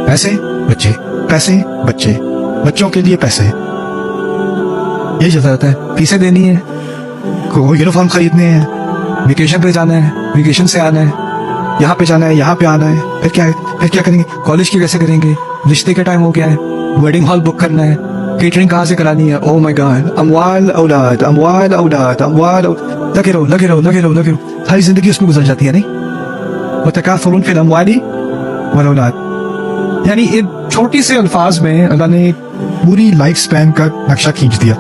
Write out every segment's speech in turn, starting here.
पैसे बच्चे, पैसे बच्चे, बच्चों के लिए पैसे, यही चलता रहता है। फीसें देनी है, को यूनिफॉर्म खरीदने हैं, वेकेशन पे जाना है, वेकेशन से आना है, यहाँ पे जाना है, यहाँ पे आना है, फिर क्या करेंगे, कॉलेज की कैसे करेंगे, रिश्ते का टाइम हो गया है, वेडिंग हॉल बुक करना है, केटरिंग कहाँ से करानी है। ओह माय गॉड, अमवाल औलाद, अमवाल औलाद, अमवाल, लगे रहो लगे रहो लगे रहो लगे रहो, सारी जिंदगी उसमें गुजर जाती है नहीं। वतकासुरुन फिल अमवाली वल औलाद, यानी इन छोटी से अल्फाज में अल्लाह ने पूरी लाइफ स्पैन का नक्शा खींच दिया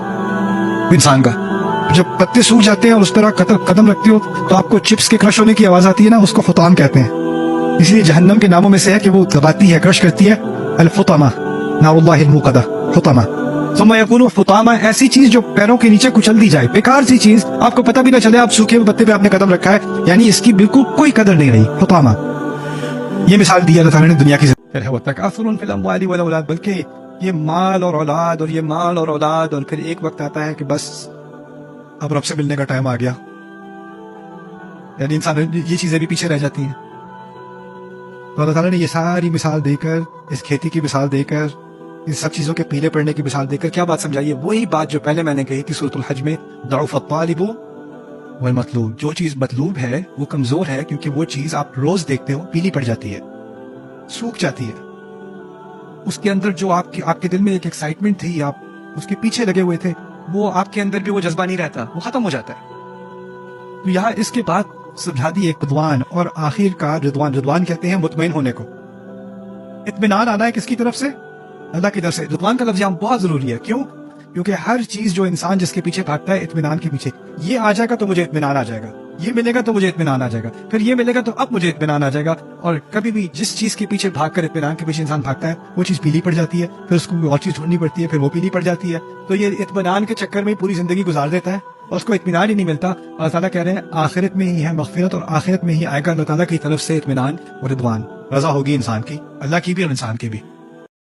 इंसान का। जब पत्ते सूख जाते हैं और उस तरह कदम रखते हो तो आपको चिप्स के क्रश होने की आवाज आती है ना, उसको फुताम कहते हैं। इसलिए जहन्नम के नामों में से है कि वो दबाती है, क्रश करती है, अल फुतामा नाउल्लाहिल मुक़द्दा, फुतामा सुम्मा यकूनु फुतामा, ऐसी चीज जो पैरों के नीचे कुचल दी जाए, बेकार सी चीज, आपको पता भी ना चले आप सूखे पत्ते पे आपने कदम रखा है, यानी इसकी बिल्कुल कोई कदर नहीं रही, फुतामा। ये मिसाल दी अल्लाह ताला ने दुनिया की। बल्कि ये माल और औलाद और ये माल और औलाद, और फिर एक वक्त आता है कि बस अब रब से मिलने का टाइम आ गया, यानी इंसान ये चीजें भी पीछे रह जाती हैं। तो अल्लाह ताला ने ये सारी मिसाल देकर, इस खेती की मिसाल देकर, इन सब चीजों के पीले पड़ने की मिसाल देकर क्या बात समझाई है? वही बात जो पहले मैंने कही थी सूरतुल हज में, दअफ़त तालिबु वल मतलूब, जो चीज मतलूब है वो कमजोर है, क्योंकि वो चीज आप रोज देखते हो पीली पड़ जाती है, सूख जाती है। उसके अंदर जो आपके दिल में एक एक्साइटमेंट थी, आप उसके पीछे लगे हुए थे, वो आपके अंदर भी वो जज्बा नहीं रहता, वो खत्म हो जाता है। तो यहाँ इसके बाद समझा दी एक रिदवान, और आखिरकार रिदवान कहते हैं मुतमईन होने को। इत्मीनान आना है किसकी तरफ से? अल्लाह की तरफ से। रिदवान का लफ्ज़ यहाँ बहुत जरूरी है। क्यों? क्योंकि हर चीज जो इंसान जिसके पीछे भागता है इत्मीनान के पीछे, ये आ जाएगा तो मुझे इत्मीनान आ जाएगा, ये मिलेगा तो मुझे इत्मीनान आ जाएगा, फिर ये मिलेगा तो अब मुझे इत्मीनान आ जाएगा। और कभी भी जिस चीज के पीछे भागकर इत्मीनान के पीछे इंसान भागता है, वो चीज पीली पड़ जाती है, फिर उसको कोई और चीज ढूंढनी पड़ती है, फिर वो पीली पड़ जाती है। तो ये इत्मीनान के चक्कर में पूरी जिंदगी गुजार देता है और उसको इत्मीनान ही नहीं मिलता। अल्लाह ताला कह रहे हैं आखिरत में ही है मग़फ़िरत, और आखिरत में ही आएगा अल्लाह ताला की तरफ से इत्मीनान और रिदवान, रजा होगी इंसान की, अल्लाह की भी और इंसान की भी।